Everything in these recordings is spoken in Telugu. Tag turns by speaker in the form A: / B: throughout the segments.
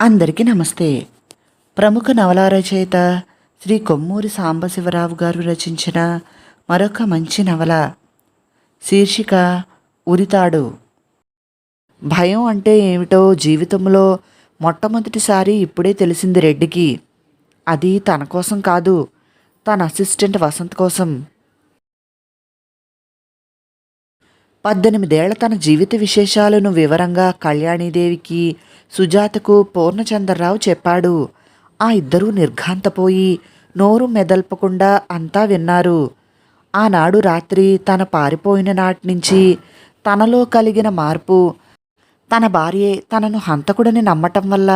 A: అందరికీ నమస్తే. ప్రముఖ నవలా రచయిత శ్రీ కొమ్మూరి సాంబశివరావు గారు రచించిన మరొక మంచి నవల. శీర్షిక ఉరితాడు. భయం అంటే ఏమిటో జీవితంలో మొట్టమొదటిసారి ఇప్పుడే తెలిసింది రెడ్డికి. అది తన కోసం కాదు, తన అసిస్టెంట్ వసంత్ కోసం. 18 ఏళ్ల తన జీవిత విశేషాలను వివరంగా కళ్యాణీదేవికి, సుజాతకు పూర్ణచంద్రరావు చెప్పాడు. ఆ ఇద్దరూ నిర్ఘాంతపోయి నోరు మెదల్పకుండా అంతా విన్నారు. ఆనాడు రాత్రి తన పారిపోయిన నాటి నుంచి తనలో కలిగిన మార్పు, తన భార్యే తనను హంతకుడని నమ్మటం వల్ల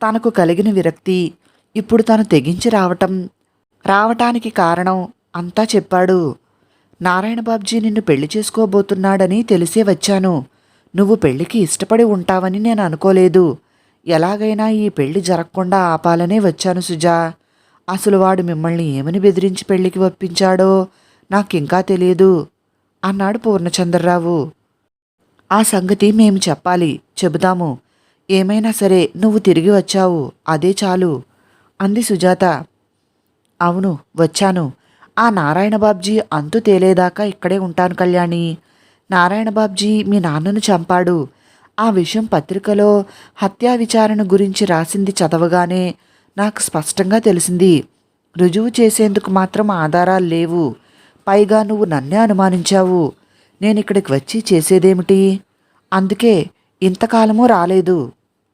A: తనకు కలిగిన విరక్తి, ఇప్పుడు తను తెగించి రావటానికి కారణం అంతా చెప్పాడు. నారాయణ బాబ్జీ నిన్ను పెళ్లి చేసుకోబోతున్నాడని తెలిసే వచ్చాను. నువ్వు పెళ్లికి ఇష్టపడి ఉంటావని నేను అనుకోలేదు. ఎలాగైనా ఈ పెళ్లి జరగకుండా ఆపాలనే వచ్చాను సుజా. అసలు వాడు మిమ్మల్ని ఏమని బెదిరించి పెళ్లికి ఒప్పించాడో నాకింకా తెలియదు అన్నాడు పూర్ణచంద్రరావు. ఆ సంగతి మేము చెప్పాలి, చెబుతాము. ఏమైనా సరే నువ్వు తిరిగి వచ్చావు, అదే చాలు అంది సుజాత. అవును, వచ్చాను. ఆ నారాయణ బాబ్జీ అంతు తేలేదాకా ఇక్కడే ఉంటాను కళ్యాణి. నారాయణ బాబ్జీ మీ నాన్నను చంపాడు. ఆ విషయం పత్రికలో హత్యా విచారణ గురించి రాసింది చదవగానే నాకు స్పష్టంగా తెలిసింది. రుజువు చేసేందుకు మాత్రం ఆధారాలు లేవు. పైగా నువ్వు నన్నే అనుమానించావు. నేను ఇక్కడికి వచ్చి చేసేదేమిటి? అందుకే ఇంతకాలమూ రాలేదు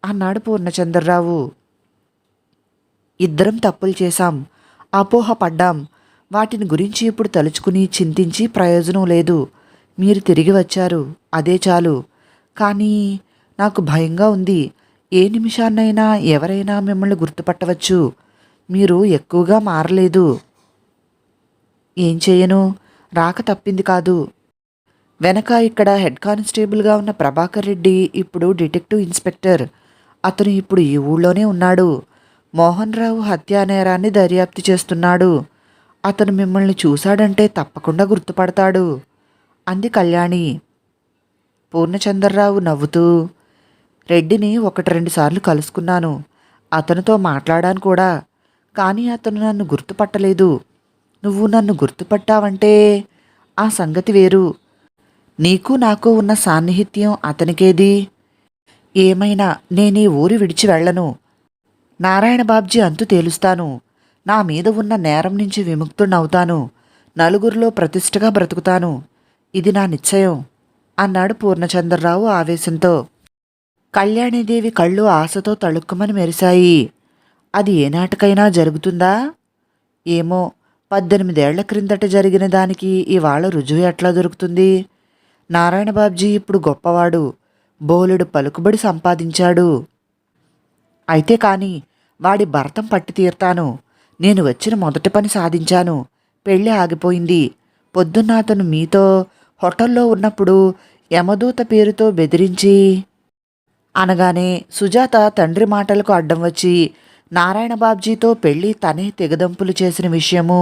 A: అన్నాడు పూర్ణచంద్రరావు. ఇద్దరం తప్పులు చేశాం, అపోహ పడ్డాం. వాటిని గురించి ఇప్పుడు తలుచుకుని చింతించి ప్రయోజనం లేదు. మీరు తిరిగి వచ్చారు, అదే చాలు. కానీ నాకు భయంగా ఉంది. ఏ నిమిషాన్నైనా ఎవరైనా మిమ్మల్ని గుర్తుపట్టవచ్చు. మీరు ఎక్కువగా మారలేదు. ఏం చేయను, రాక తప్పింది కాదు. వెనక ఇక్కడ హెడ్ కానిస్టేబుల్గా ఉన్న ప్రభాకర్ రెడ్డి ఇప్పుడు డిటెక్టివ్ ఇన్స్పెక్టర్. అతను ఇప్పుడు ఈ ఊళ్ళోనే ఉన్నాడు. మోహన్ రావు హత్యా నేరాన్ని దర్యాప్తు చేస్తున్నాడు. అతను మిమ్మల్ని చూశాడంటే తప్పకుండా గుర్తుపడతాడు అంది కళ్యాణి. పూర్ణచంద్రరావు నవ్వుతూ, రెడ్డిని 1-2 సార్లు కలుసుకున్నాను. అతనితో మాట్లాడాను కూడా. కానీ అతను నన్ను గుర్తుపట్టలేదు. నువ్వు నన్ను గుర్తుపట్టావంటే ఆ సంగతి వేరు. నీకు నాకు ఉన్న సాన్నిహిత్యం అతనికేది? ఏమైనా నేనీ ఊరు విడిచి వెళ్ళను. నారాయణ బాబ్జీ అంతు తేలుస్తాను. నా మీద ఉన్న నేరం నుంచి విముక్తుడవుతాను. నలుగురిలో ప్రతిష్టగా బ్రతుకుతాను. ఇది నా నిశ్చయం అన్నాడు పూర్ణచంద్రరావు ఆవేశంతో. కళ్యాణీదేవి కళ్ళు ఆశతో తళుక్కుమని మెరిశాయి. అది ఏనాటికైనా జరుగుతుందా? ఏమో, 18 ఏళ్ల క్రిందట జరిగిన దానికి ఇవాళ రుజువు ఎట్లా దొరుకుతుంది? నారాయణ బాబ్జీ ఇప్పుడు గొప్పవాడు, బోలెడు పలుకుబడి సంపాదించాడు. అయితే కాని వాడి భరతం పట్టి తీర్తాను. నేను వచ్చిన మొదటి పని సాధించాను. పెళ్ళి ఆగిపోయింది. పొద్దున్న అతను మీతో హోటల్లో ఉన్నప్పుడు యమదూత పేరుతో బెదిరించి అనగానే సుజాత తండ్రి మాటలకు అడ్డం వచ్చి నారాయణ బాబ్జీతో పెళ్లి తనే తెగదంపులు చేసిన విషయము,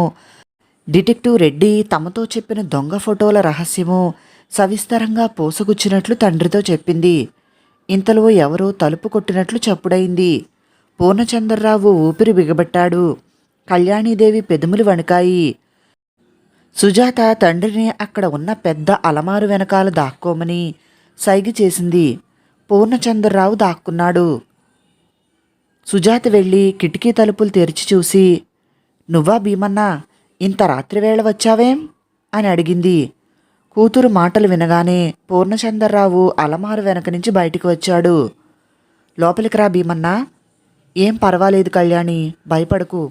A: డిటెక్టివ్ రెడ్డి తమతో చెప్పిన దొంగ ఫోటోల రహస్యము సవిస్తరంగా పోసగుచ్చినట్లు తండ్రితో చెప్పింది. ఇంతలో ఎవరో తలుపు కొట్టినట్లు చప్పుడైంది. పూర్ణచంద్రరావు ఊపిరి బిగబట్టాడు. కళ్యాణీదేవి పెదములు వణికాయి. సుజాత తండ్రిని అక్కడ ఉన్న పెద్ద అలమారు వెనకాల దాక్కోమని సైగ చేసింది. పూర్ణచంద్రరావు దాక్కున్నాడు. సుజాత వెళ్ళి కిటికీ తలుపులు తెరిచి చూసి, నువ్వా భీమన్నా, ఇంత రాత్రివేళ వచ్చావేం అని అడిగింది. కూతురు మాటలు వినగానే పూర్ణచంద్రరావు అలమారు వెనక నుంచి బయటికి వచ్చాడు. లోపలికి రా భీమన్నా. ఏం పర్వాలేదు కళ్యాణి, భయపడకు.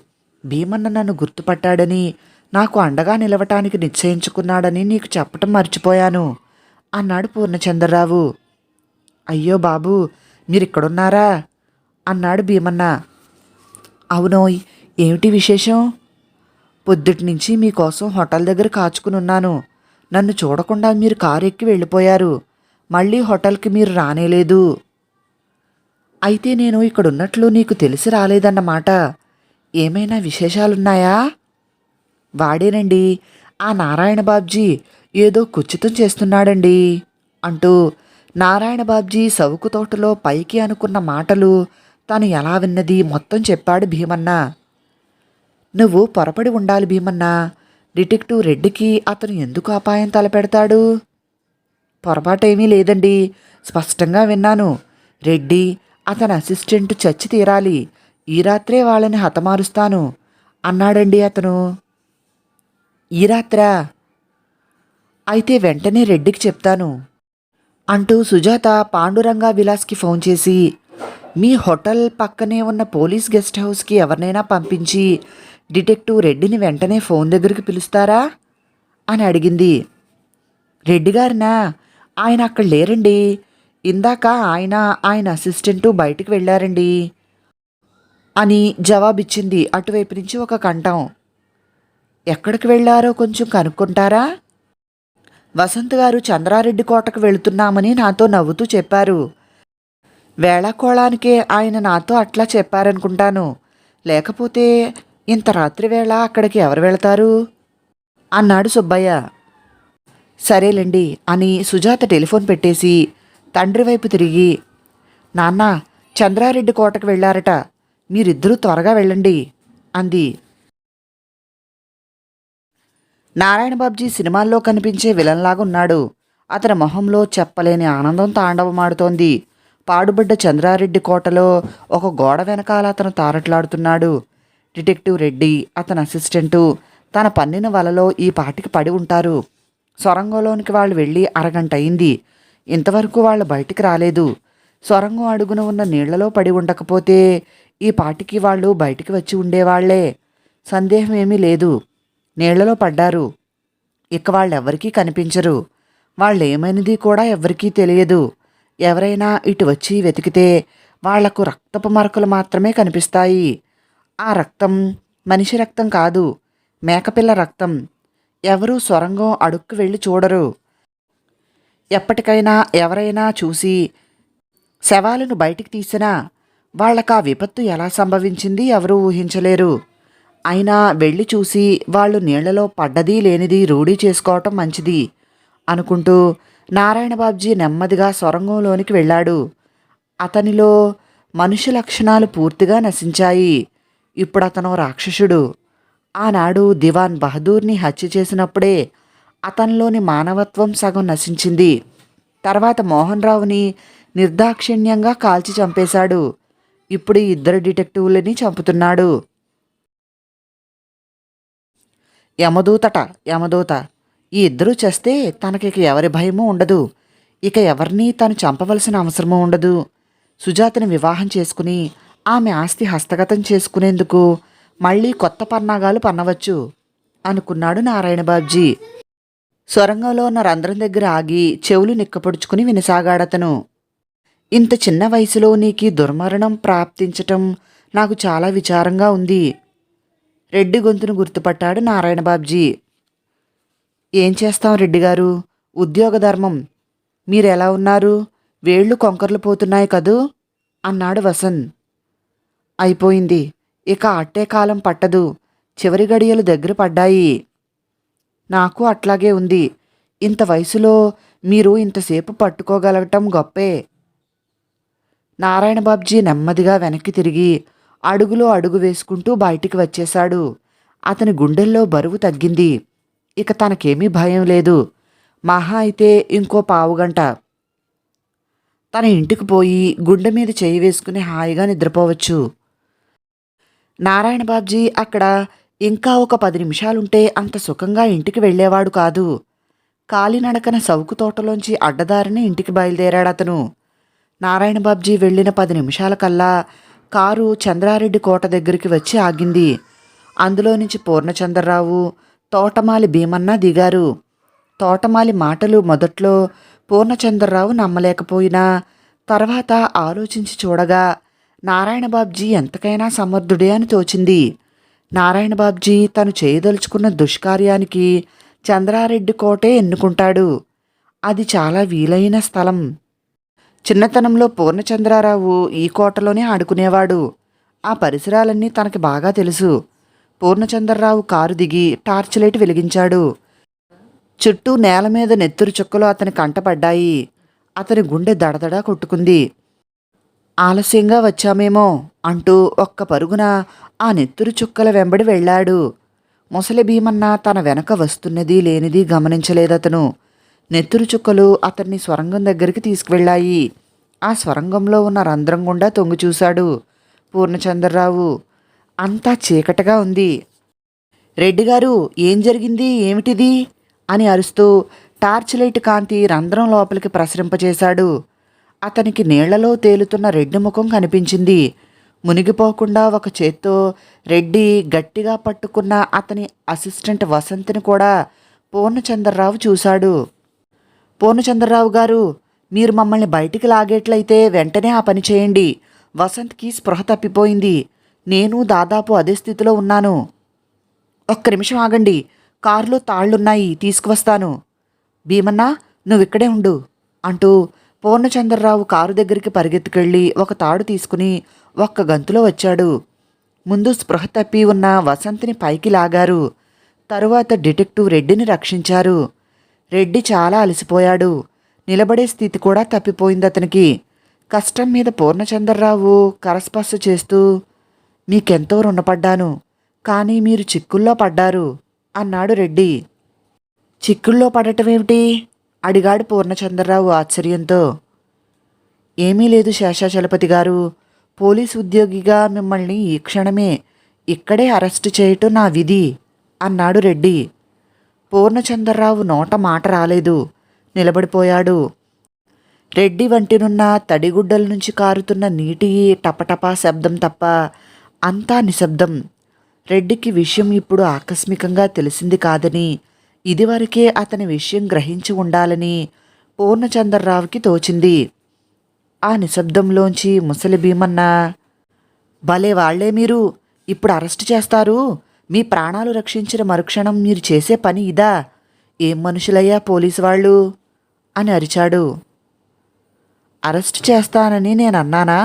A: భీమన్న నన్ను గుర్తుపట్టాడని, నాకు అండగా నిలవటానికి నిశ్చయించుకున్నాడని నీకు చెప్పటం మర్చిపోయాను అన్నాడు పూర్ణచంద్రరావు. అయ్యో బాబు, మీరిక్కడున్నారా అన్నాడు భీమన్న. అవునోయ్, ఏమిటి విశేషం? పొద్దుటి నుంచి మీకోసం హోటల్ దగ్గర కాచుకునున్నాను. నన్ను చూడకుండా మీరు కారు ఎక్కి వెళ్ళిపోయారు. మళ్ళీ హోటల్కి మీరు రానేలేదు. అయితే నేను ఇక్కడున్నట్లు నీకు తెలిసి రాలేదన్నమాట. ఏమైనా విశేషాలున్నాయా? వాడేనండి, ఆ నారాయణ బాబ్జీ ఏదో కుచితం చేస్తున్నాడండి అంటూ నారాయణ బాబ్జీ సౌకు తోటలో పైకి అనుకున్న మాటలు తను ఎలా విన్నది మొత్తం చెప్పాడు భీమన్న. నువ్వు పొరపడి ఉండాలి భీమన్న. డిటెక్టివ్ రెడ్డికి అతను ఎందుకు అపాయం తలపెడతాడు? పొరపాటేమీ లేదండి. స్పష్టంగా విన్నాను. రెడ్డి అతని అసిస్టెంట్ చచ్చి తీరాలి. ఈ రాత్రే వాళ్ళని హతమారుస్తాను అన్నాడండి అతను. ఈ రాత్రా? అయితే వెంటనే రెడ్డికి చెప్తాను అంటూ సుజాత పాండురంగా విలాస్కి ఫోన్ చేసి, మీ హోటల్ పక్కనే ఉన్న పోలీస్ గెస్ట్ హౌస్కి ఎవరినైనా పంపించి డిటెక్టివ్ రెడ్డిని వెంటనే ఫోన్ దగ్గరికి పిలుస్తారా అని అడిగింది. రెడ్డి గారినా? ఆయన అక్కడ లేరండి. ఇందాక ఆయన అసిస్టెంటు బయటికి వెళ్ళారండి అని జవాబిచ్చింది అటువైపు నుంచి ఒక కంఠం. ఎక్కడికి వెళ్ళారో కొంచెం కనుక్కుంటారా? వసంత్ గారు చంద్రారెడ్డి కోటకు వెళుతున్నామని నాతో నవ్వుతూ చెప్పారు. వేళాకోళానికే ఆయన నాతో అట్లా చెప్పారనుకుంటాను. లేకపోతే ఇంత రాత్రి వేళ అక్కడికి ఎవరు వెళతారు అన్నాడు సుబ్బయ్య. సరేలేండి అని సుజాత టెలిఫోన్ పెట్టేసి తండ్రి వైపు తిరిగి, నాన్న చంద్రారెడ్డి కోటకు వెళ్ళారట, మీరిద్దరూ త్వరగా వెళ్ళండి అంది. నారాయణ బాబ్జీ సినిమాల్లో కనిపించే విలన్లాగా ఉన్నాడు. అతని మొహంలో చెప్పలేని ఆనందం తాండవమాడుతోంది. పాడుబడ్డ చంద్రారెడ్డి కోటలో ఒక గోడ వెనకాల అతను తారట్లాడుతున్నాడు. డిటెక్టివ్ రెడ్డి, అతని అసిస్టెంటు తన పన్నిన వలలో ఈ పాటికి పడి ఉంటారు. సొరంగంలోనికి వాళ్ళు వెళ్ళి అరగంట అయింది. ఇంతవరకు వాళ్ళు బయటికి రాలేదు. సొరంగం అడుగున ఉన్న నీళ్లలో పడి ఉండకపోతే ఈ పాటికి వాళ్ళు బయటికి వచ్చి ఉండేవాళ్లే. సందేహం ఏమీ లేదు. నీళ్లలో పడ్డారు. ఇక వాళ్ళెవ్వరికీ కనిపించరు. వాళ్ళేమైనది కూడా ఎవ్వరికీ తెలియదు. ఎవరైనా ఇటు వచ్చి వెతికితే వాళ్లకు రక్తపు మరకలు మాత్రమే కనిపిస్తాయి. ఆ రక్తం మనిషి రక్తం కాదు, మేకపిల్ల రక్తం. ఎవరూ సొరంగం అడుక్కు వెళ్ళి చూడరు. ఎప్పటికైనా ఎవరైనా చూసి శవాలను బయటికి తీసినా వాళ్ళకా విపత్తు ఎలా సంభవించింది ఎవరూ ఊహించలేరు. అయినా వెళ్ళి చూసి వాళ్ళు నీళ్లలో పడ్డది లేనిది రూఢీ చేసుకోవటం మంచిది అనుకుంటూ నారాయణ బాబ్జీ నెమ్మదిగా సొరంగంలోనికి వెళ్ళాడు. అతనిలో మనుష్య లక్షణాలు పూర్తిగా నశించాయి. ఇప్పుడు అతను రాక్షసుడు. ఆనాడు దివాన్ బహదూర్ని హత్య చేసినప్పుడే అతనిలోని మానవత్వం సగం నశించింది. తర్వాత మోహన్ రావుని నిర్దాక్షిణ్యంగా కాల్చి చంపేశాడు. ఇప్పుడు ఇద్దరు డిటెక్టివ్లని చంపుతున్నాడు. యమదూతట యమదూత. ఈ ఇద్దరూ చేస్తే తనకిక ఎవరి భయమూ ఉండదు. ఇక ఎవరినీ తను చంపవలసిన అవసరమూ ఉండదు. సుజాతని వివాహం చేసుకుని ఆమె ఆస్తి హస్తగతం చేసుకునేందుకు మళ్ళీ కొత్త పన్నాగాలు పన్నవచ్చు అనుకున్నాడు నారాయణ బాబ్జీ. సొరంగంలో ఉన్న రంధ్రం దగ్గర ఆగి చెవులు నిక్కపొడుచుకుని వినసాగాడతను. ఇంత చిన్న వయసులో నీకీ దుర్మరణం ప్రాప్తించటం నాకు చాలా విచారంగా ఉంది. రెడ్డి గొంతును గుర్తుపట్టాడు నారాయణ బాబ్జీ. ఏం చేస్తాం రెడ్డిగారు, ఉద్యోగ ధర్మం. మీరెలా ఉన్నారు? వేళ్లు కొంకర్లు పోతున్నాయి కదూ అన్నాడు వసంత్. అయిపోయింది. ఇక అట్టే కాలం పట్టదు. చివరి గడియలు దగ్గర పడ్డాయి. నాకు అట్లాగే ఉంది. ఇంత వయసులో మీరు ఇంతసేపు పట్టుకోగలగటం గొప్పే. నారాయణ బాబ్జీ నెమ్మదిగా వెనక్కి తిరిగి అడుగులో అడుగు వేసుకుంటూ బయటికి వచ్చేశాడు. అతని గుండెల్లో బరువు తగ్గింది. ఇక తనకేమీ భయం లేదు. మహా అయితే ఇంకో పావుగంట తన ఇంటికి పోయి గుండె మీద చేయి వేసుకుని హాయిగా నిద్రపోవచ్చు. నారాయణ బాబ్జీ అక్కడ ఇంకా ఒక 10 నిమిషాలుంటే అంత సుఖంగా ఇంటికి వెళ్ళేవాడు కాదు. కాలినడకన సౌకు తోటలోంచి అడ్డదారిని ఇంటికి బయలుదేరాడతను. నారాయణ బాబ్జీ వెళ్ళిన 10 నిమిషాలకల్లా కారు చంద్రారెడ్డి కోట దగ్గరికి వచ్చి ఆగింది. అందులో నుంచి పూర్ణచంద్రరావు, తోటమాలి భీమన్న దిగారు. తోటమాలి మాటలు మొదట్లో పూర్ణచంద్రరావు నమ్మలేకపోయినా తర్వాత ఆలోచించి చూడగా నారాయణ బాబ్జీ ఎంతకైనా సమర్థుడే అని తోచింది. నారాయణ బాబ్జీ తను చేయదలుచుకున్న దుష్కార్యానికి చంద్రారెడ్డి కోటే ఎన్నుకుంటాడు. అది చాలా వీలైన స్థలం. చిన్నతనంలో పూర్ణచంద్రారావు ఈ కోటలోనే ఆడుకునేవాడు. ఆ పరిసరాలన్నీ తనకి బాగా తెలుసు. పూర్ణచంద్రరావు కారు దిగి టార్చ్ లైట్ వెలిగించాడు. చుట్టూ నేల మీద నెత్తురు చుక్కలు అతని కంటపడ్డాయి. అతని గుండె దడదడా కొట్టుకుంది. ఆలస్యంగా వచ్చామేమో అంటూ ఒక్క పరుగున ఆ నెత్తురు చుక్కల వెంబడి వెళ్ళాడు. ముసలి భీమన్న తన వెనక వస్తున్నది లేనిది గమనించలేదతను. నెత్తురు చుక్కలు అతన్ని స్వరంగం దగ్గరికి తీసుకువెళ్ళాయి. ఆ స్వరంగంలో ఉన్న రంధ్రం గుండా తొంగి చూశాడు పూర్ణచంద్రరావు. అంతా చీకటిగా ఉంది. రెడ్డిగారు, ఏం జరిగింది, ఏమిటిది అని అరుస్తూ టార్చ్ లైట్ కాంతి రంధ్రం లోపలికి ప్రసరింపచేశాడు. అతనికి నీళ్లలో తేలుతున్న రెడ్డి ముఖం కనిపించింది. మునిగిపోకుండా ఒక చేత్తో రెడ్డి గట్టిగా పట్టుకున్న అతని అసిస్టెంట్ వసంత్ని కూడా పూర్ణచంద్రరావు చూశాడు. పూర్ణచంద్రరావు గారు, మీరు మమ్మల్ని బయటికి లాగేట్లయితే వెంటనే ఆ పని చేయండి. వసంత్కి స్పృహ తప్పిపోయింది. నేను దాదాపు అదే స్థితిలో ఉన్నాను. ఒక్క నిమిషం ఆగండి, కారులో తాళ్లున్నాయి, తీసుకువస్తాను. భీమన్నా, నువ్విక్కడే ఉండు అంటూ పూర్ణచంద్రరావు కారు దగ్గరికి పరిగెత్తుకెళ్ళి ఒక తాడు తీసుకుని ఒక్క గంతులో వచ్చాడు. ముందు స్పృహ తప్పి ఉన్న వసంత్ని పైకి లాగారు. తరువాత డిటెక్టివ్ రెడ్డిని రక్షించారు. రెడ్డి చాలా అలసిపోయాడు. నిలబడే స్థితి కూడా తప్పిపోయింది అతనికి. కష్టం మీద పూర్ణచంద్రరావు కరస్పర్శ చేస్తూ, మీకెంతో రుణపడ్డాను, కానీ మీరు చిక్కుల్లో పడ్డారు అన్నాడు రెడ్డి. చిక్కుల్లో పడటమేమిటి అడిగాడు పూర్ణచంద్రరావు ఆశ్చర్యంతో. ఏమీ లేదు శేషాచలపతి గారు, పోలీసు ఉద్యోగిగా మిమ్మల్ని ఈ క్షణమే ఇక్కడే అరెస్టు చేయటం నా విధి అన్నాడు రెడ్డి. పూర్ణచంద్రరావు నోట మాట రాలేదు. నిలబడిపోయాడు. రెడ్డి వంటినున్న తడిగుడ్డల నుంచి కారుతున్న నీటి టపటపా శబ్దం తప్ప అంతా నిశ్శబ్దం. రెడ్డికి విషయం ఇప్పుడు ఆకస్మికంగా తెలిసింది కాదని, ఇదివరకే అతని విషయం గ్రహించి ఉండాలని పూర్ణచంద్రరావుకి తోచింది. ఆ నిశ్శబ్దంలోంచి ముసలి భీమన్న, భలే వాళ్లే మీరు, ఇప్పుడు అరెస్టు చేస్తారు. మీ ప్రాణాలు రక్షించిన మరుక్షణం మీరు చేసే పని ఇదా? ఏం మనుషులయ్యా పోలీసు వాళ్ళు అని అరిచాడు. అరెస్టు చేస్తానని నేను అన్నానా?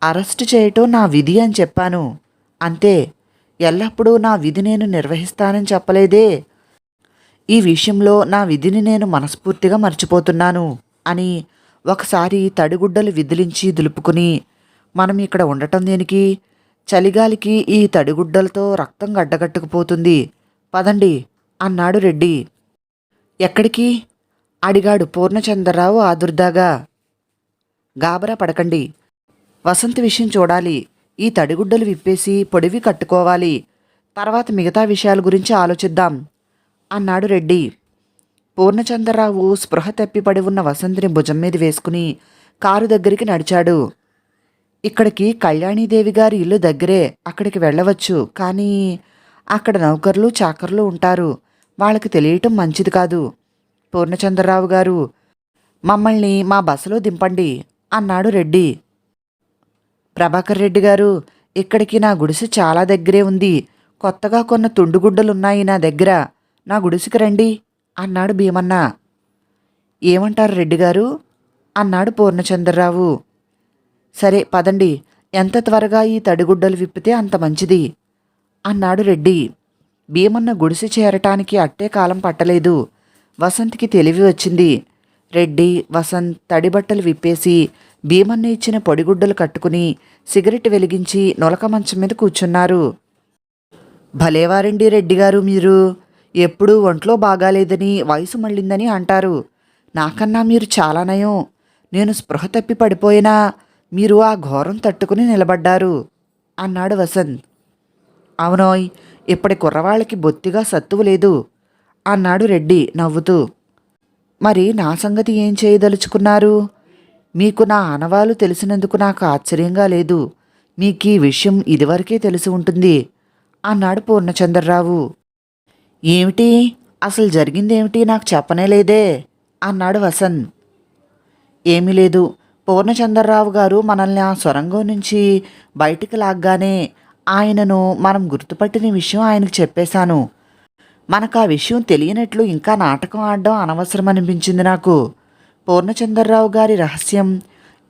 A: అరెస్టు చేయటం నా విధి అని చెప్పాను అంతే. ఎల్లప్పుడూ నా విధి నేను నిర్వహిస్తానని చెప్పలేదే. ఈ విషయంలో నా విధిని నేను మనస్ఫూర్తిగా మర్చిపోతున్నాను అని ఒకసారి తడిగుడ్డలు విదిలించి దులుపుకుని, మనం ఇక్కడ ఉండటం దేనికి? చలిగాలికి ఈ తడిగుడ్డలతో రక్తం గడ్డగట్టుకుపోతుంది. పదండి అన్నాడు రెడ్డి. ఎక్కడికి అడిగాడు పూర్ణచంద్రరావు ఆదుర్దాగా. గాబరా పడకండి, వసంత్ విషయం చూడాలి. ఈ తడిగుడ్డలు విప్పేసి పొడివి కట్టుకోవాలి. తర్వాత మిగతా విషయాల గురించి ఆలోచిద్దాం అన్నాడు రెడ్డి. పూర్ణచంద్రరావు స్పృహ తప్పిపడి ఉన్న వసంతిని భుజం మీద వేసుకుని కారు దగ్గరికి నడిచాడు. ఇక్కడికి కళ్యాణీదేవి గారి ఇల్లు దగ్గరే, అక్కడికి వెళ్ళవచ్చు. కానీ అక్కడ నౌకర్లు చాకర్లు ఉంటారు, వాళ్ళకి తెలియటం మంచిది కాదు. పూర్ణచంద్రరావు గారు, మమ్మల్ని మా బస్సులో దింపండి అన్నాడు రెడ్డి. ప్రభాకర్ రెడ్డి గారు, ఇక్కడికి నా గుడిసె చాలా దగ్గరే ఉంది. కొత్తగా కొన్న తుండుగుడ్డలున్నాయి నా దగ్గర. నా గుడిసెకి రండి అన్నాడు భీమన్న. ఏమంటారు రెడ్డిగారు అన్నాడు పూర్ణచంద్రరావు. సరే పదండి, ఎంత త్వరగా ఈ తడిగుడ్డలు విప్పితే అంత మంచిది అన్నాడు రెడ్డి. భీమన్న గుడిసె చేరటానికి అట్టే కాలం పట్టలేదు. వసంత్కి తెలివి వచ్చింది. రెడ్డి, వసంత్ తడిబట్టలు విప్పేసి భీమన్న ఇచ్చిన పొడిగుడ్డలు కట్టుకుని సిగరెట్ వెలిగించి నొలక మంచం మీద కూర్చున్నారు. భలేవారండి రెడ్డిగారు మీరు. ఎప్పుడూ ఒంట్లో బాగాలేదని, వయసు మళ్ళిందని అంటారు. నాకన్నా మీరు చాలా నయం. నేను స్పృహ తప్పి పడిపోయినా మీరు ఆ ఘోరం తట్టుకుని నిలబడ్డారు అన్నాడు వసంత్. అవునోయ్, ఇప్పటి కుర్రవాళ్ళకి బొత్తిగా సత్తువు లేదు అన్నాడు రెడ్డి నవ్వుతూ. మరి నా సంగతి ఏం చేయదలుచుకున్నారు? మీకు నా ఆనవాలు తెలిసినందుకు నాకు ఆశ్చర్యంగా లేదు. మీకీ విషయం ఇదివరకే తెలిసి ఉంటుంది అన్నాడు పూర్ణచంద్రరావు. ఏమిటి, అసలు జరిగిందేమిటి నాకు చెప్పనే లేదే అన్నాడు వసంత్. ఏమీ లేదు, పూర్ణచంద్రరావు గారు మనల్ని ఆ సొరంగం నుంచి బయటికి లాగ్గానే ఆయనను మనం గుర్తుపట్టిన విషయం ఆయనకు చెప్పేశాను. మనకు ఆ విషయం తెలియనట్లు ఇంకా నాటకం ఆడడం అనవసరం అనిపించింది నాకు. పూర్ణచంద్రరావు గారి రహస్యం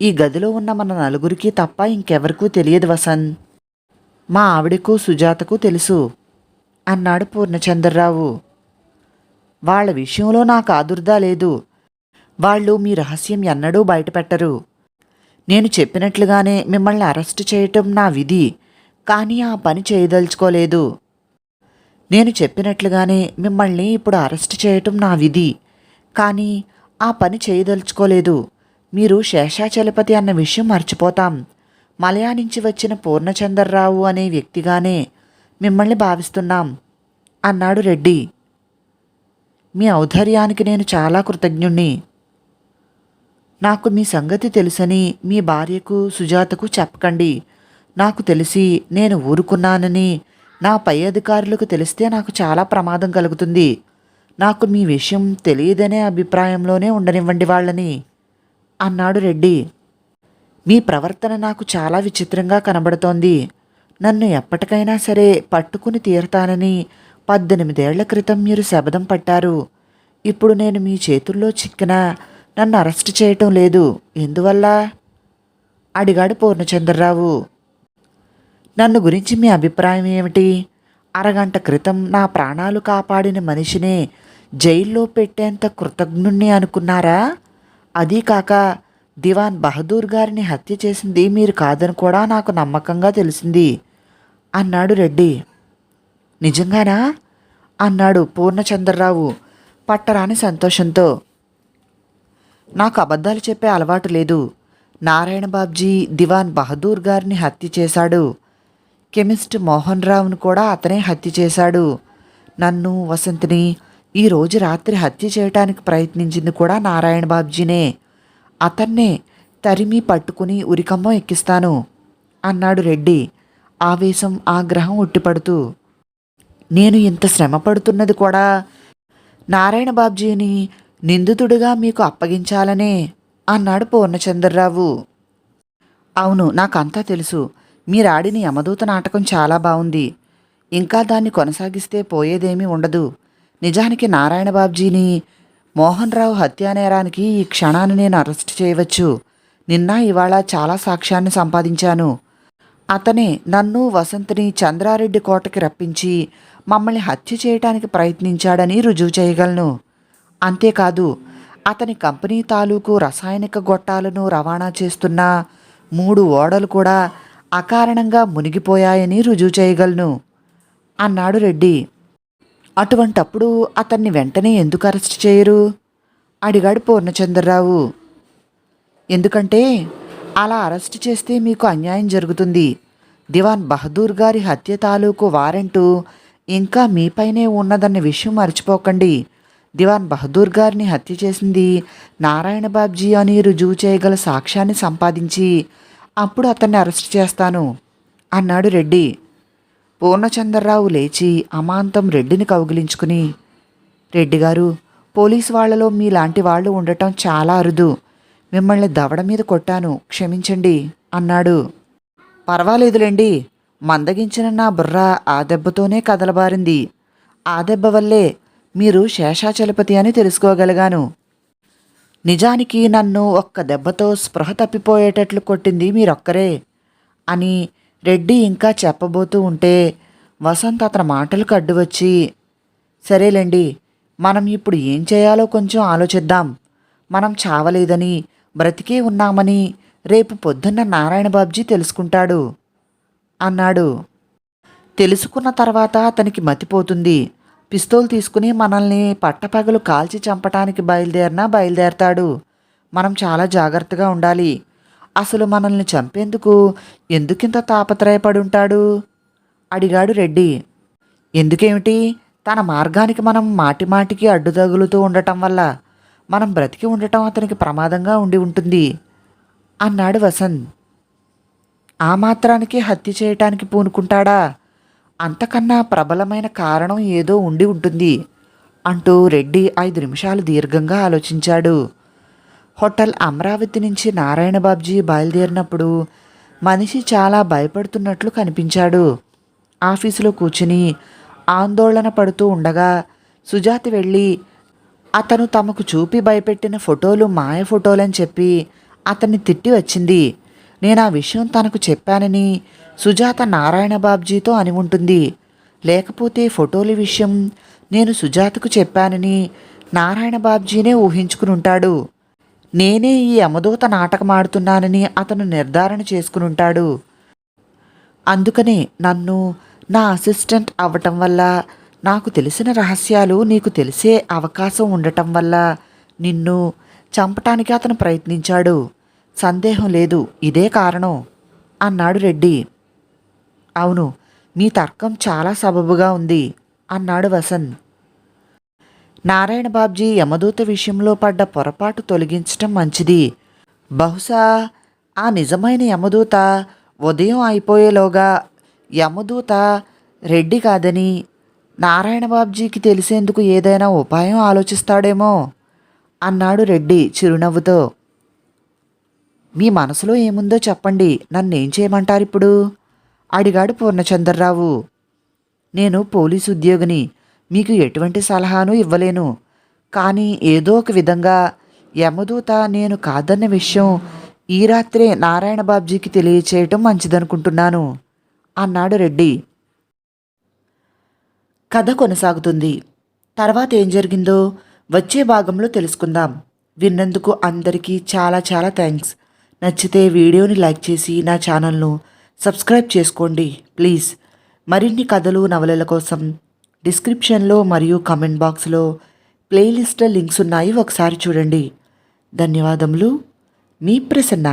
A: ఈ గదిలో ఉన్న మన నలుగురికి తప్ప ఇంకెవరికూ తెలియదు వసంత్. మా ఆవిడకు సుజాతకు తెలుసు అన్నాడు పూర్ణచంద్రరావు. వాళ్ళ విషయంలో నాకు ఆదుర్దా లేదు. వాళ్ళు మీ రహస్యం ఎన్నడూ బయటపెట్టరు. నేను చెప్పినట్లుగానే మిమ్మల్ని అరెస్ట్ చేయటం నా విధి, కానీ ఆ పని చేయదలుచుకోలేదు. నేను చెప్పినట్లుగానే మిమ్మల్ని ఇప్పుడు అరెస్ట్ చేయటం నా విధి, కానీ ఆ పని చేయదలుచుకోలేదు. మీరు శేషాచలపతి అన్న విషయం మర్చిపోతాం. మలయా నుంచి వచ్చిన పూర్ణచంద్రరావు అనే వ్యక్తిగానే మిమ్మల్ని భావిస్తున్నాం అన్నాడు రెడ్డి. మీ ఔదార్యానికి నేను చాలా కృతజ్ఞుణ్ణి. నాకు మీ సంగతి తెలుసని మీ భార్యకు సుజాతకు చెప్పకండి. నాకు తెలిసి నేను ఊరుకున్నానని నా పై అధికారులకు తెలిస్తే నాకు చాలా ప్రమాదం కలుగుతుంది. నాకు మీ విషయం తెలియదనే అభిప్రాయంలోనే ఉండనివ్వండి వాళ్ళని అన్నాడు రెడ్డి. మీ ప్రవర్తన నాకు చాలా విచిత్రంగా కనబడుతోంది. నన్ను ఎప్పటికైనా సరే పట్టుకుని తీరతానని 18 ఏళ్ల క్రితం మీరు శపథం పట్టారు. ఇప్పుడు నేను మీ చేతుల్లో చిక్కినా నన్ను అరెస్ట్ చేయటం లేదు. ఎందువల్ల అడిగాడు పూర్ణచంద్రరావు. నన్ను గురించి మీ అభిప్రాయం ఏమిటి? అరగంట క్రితం నా ప్రాణాలు కాపాడిన మనిషినే జైల్లో పెట్టేంత కృతజ్ఞుణ్ణి అనుకున్నారా? అదీ కాక దివాన్ బహదూర్ గారిని హత్య చేసింది మీరు కాదని కూడా నాకు నమ్మకంగా తెలిసింది అన్నాడు రెడ్డి. నిజంగానా అన్నాడు పూర్ణచంద్రరావు పట్టరాని సంతోషంతో. నాకు అబద్ధాలు చెప్పే అలవాటు లేదు. నారాయణ బాబ్జీ దివాన్ బహదూర్ గారిని హత్య చేశాడు. కెమిస్ట్ మోహన్ రావును కూడా అతనే హత్య చేశాడు. నన్ను, వసంతిని ఈరోజు రాత్రి హత్య చేయటానికి ప్రయత్నించింది కూడా నారాయణ బాబ్జీనే. అతన్నే తరిమి పట్టుకుని ఉరికమ్మం ఎక్కిస్తాను అన్నాడు రెడ్డి ఆవేశం ఆగ్రహం ఉట్టిపడుతూ. నేను ఇంత శ్రమ పడుతున్నది కూడా నారాయణ బాబ్జీని నిందితుడిగా మీకు అప్పగించాలనే అన్నాడు పూర్ణచంద్రరావు. అవును, నాకంతా తెలుసు. మీరాడిన యమదూత నాటకం చాలా బాగుంది. ఇంకా దాన్ని కొనసాగిస్తే పోయేదేమీ ఉండదు. నిజానికి నారాయణ బాబ్జీని మోహన్ రావు హత్యానేరానికి ఈ క్షణాన్ని నేను అరెస్ట్ చేయవచ్చు. నిన్న ఇవాళ చాలా సాక్ష్యాన్ని సంపాదించాను. అతనే నన్ను, వసంతిని చంద్రారెడ్డి కోటకి రప్పించి మమ్మల్ని హత్య చేయటానికి ప్రయత్నించాడని రుజువు చేయగలను. అంతేకాదు, అతని కంపెనీ తాలూకు రసాయనిక గొట్టాలను రవాణా చేస్తున్న 3 ఓడలు కూడా అకారణంగా మునిగిపోయాయని రుజువు చేయగలను అన్నాడు రెడ్డి. అటువంటప్పుడు అతన్ని వెంటనే ఎందుకు అరెస్ట్ చేయరు అడిగాడు పూర్ణచంద్రరావు. ఎందుకంటే అలా అరెస్ట్ చేస్తే మీకు అన్యాయం జరుగుతుంది. దివాన్ బహదూర్ గారి హత్య తాలూకు వారెంటు ఇంకా మీపైనే ఉన్నదన్న విషయం మర్చిపోకండి. దివాన్ బహదూర్ గారిని హత్య చేసింది నారాయణ బాబ్జీ అని రుజువు చేయగల సాక్ష్యాన్ని సంపాదించి అప్పుడు అతన్ని అరెస్ట్ చేస్తాను అన్నాడు రెడ్డి. పూర్ణచంద్రరావు లేచి అమాంతం రెడ్డిని కౌగిలించుకుని, రెడ్డి గారు, పోలీసు వాళ్లలో మీలాంటి వాళ్ళు ఉండటం చాలా అరుదు. మిమ్మల్ని దవడ మీద కొట్టాను, క్షమించండి అన్నాడు. పర్వాలేదులేండి, మందగించిన నా బుర్ర ఆ దెబ్బతోనే కదలబారింది. ఆ దెబ్బ వల్లే మీరు శేషాచలపతి అని తెలుసుకోగలిగాను. నిజానికి నన్ను ఒక్క దెబ్బతో స్పృహ తప్పిపోయేటట్లు కొట్టింది మీరొక్కరే అని రెడ్డి ఇంకా చెప్పబోతూ ఉంటే వసంత్ అతని మాటలకు అడ్డువచ్చి, సరేలేండి, మనం ఇప్పుడు ఏం చేయాలో కొంచెం ఆలోచిద్దాం. మనం చావలేదని, బ్రతికే ఉన్నామని రేపు పొద్దున్న నారాయణ బాబ్జీ తెలుసుకుంటాడు అన్నాడు. తెలుసుకున్న తర్వాత అతనికి మతిపోతుంది. పిస్తోల్ తీసుకుని మనల్ని పట్టపగలు కాల్చి చంపటానికి బయలుదేరతాడు. మనం చాలా జాగ్రత్తగా ఉండాలి. అసలు మనల్ని చంపేందుకు ఎందుకింత తాపత్రయపడి ఉంటాడు అడిగాడు రెడ్డి. ఎందుకేమిటి, తన మార్గానికి మనం మాటిమాటికి అడ్డు తగులుతూ ఉండటం వల్ల మనం బ్రతికి ఉండటం అతనికి ప్రమాదంగా ఉండి ఉంటుంది అన్నాడు వసంత్. ఆ మాత్రానికి హత్య చేయటానికి పూనుకుంటాడా? అంతకన్నా ప్రబలమైన కారణం ఏదో ఉండి ఉంటుంది అంటూ రెడ్డి 5 నిమిషాలు దీర్ఘంగా ఆలోచించాడు. హోటల్ అమరావతి నుంచి నారాయణ బాబ్జీ బయలుదేరినప్పుడు మనిషి చాలా భయపడుతున్నట్లు కనిపించాడు. ఆఫీసులో కూర్చుని ఆందోళన పడుతూ ఉండగా సుజాత వెళ్ళి అతను తమకు చూపి భయపెట్టిన ఫోటోలు మాయ ఫోటోలని చెప్పి అతన్ని తిట్టి వచ్చింది. నేను ఆ విషయం తనకు చెప్పానని సుజాత నారాయణ బాబ్జీతో అని ఉంటుంది. లేకపోతే ఫోటోల విషయం నేను సుజాతకు చెప్పానని నారాయణ బాబ్జీనే ఊహించుకుని ఉంటాడు. నేనే ఈ యమదూత నాటకమాడుతున్నానని అతను నిర్ధారణ చేసుకునుంటాడు. అందుకనే నన్ను నా అసిస్టెంట్ అవ్వటం వల్ల, నాకు తెలిసిన రహస్యాలు నీకు తెలిసే అవకాశం ఉండటం వల్ల నిన్ను చంపటానికి అతను ప్రయత్నించాడు. సందేహం లేదు, ఇదే కారణం అన్నాడు రెడ్డి. అవును, మీ తర్కం చాలా సబబుగా ఉంది అన్నాడు వసంత్. నారాయణ బాబ్జీ యమదూత విషయంలో పడ్డ పొరపాటు తొలగించటం మంచిది. బహుశా ఆ నిజమైన యమదూత ఉదయం అయిపోయేలోగా యమదూత రెడ్డి కాదని నారాయణ బాబ్జీకి తెలిసేందుకు ఏదైనా ఉపాయం ఆలోచిస్తాడేమో అన్నాడు రెడ్డి చిరునవ్వుతో. మీ మనసులో ఏముందో చెప్పండి, నన్నేం చేయమంటారిప్పుడు అడిగాడు పూర్ణచంద్రరావు. నేను పోలీసు ఉద్యోగిని, మీకు ఎటువంటి సలహాను ఇవ్వలేను. కానీ ఏదో ఒక విధంగా యమదూత నేను కాదన్న విషయం ఈ రాత్రే నారాయణ బాబ్జీకి తెలియచేయటం మంచిదనుకుంటున్నాను అన్నాడు రెడ్డి. కథ కొనసాగుతుంది. తర్వాత ఏం జరిగిందో వచ్చే భాగంలో తెలుసుకుందాం. విన్నందుకు అందరికీ చాలా చాలా థ్యాంక్స్. నచ్చితే వీడియోని లైక్ చేసి నా ఛానల్ను సబ్స్క్రైబ్ చేసుకోండి ప్లీజ్. మరిన్ని కథలు నవలల కోసం డిస్క్రిప్షన్లో మరియు కమెంట్ బాక్స్లో ప్లేలిస్ట్ లింక్స్ ఉన్నాయి, ఒకసారి చూడండి. ధన్యవాదములు. మీ ప్రసన్న.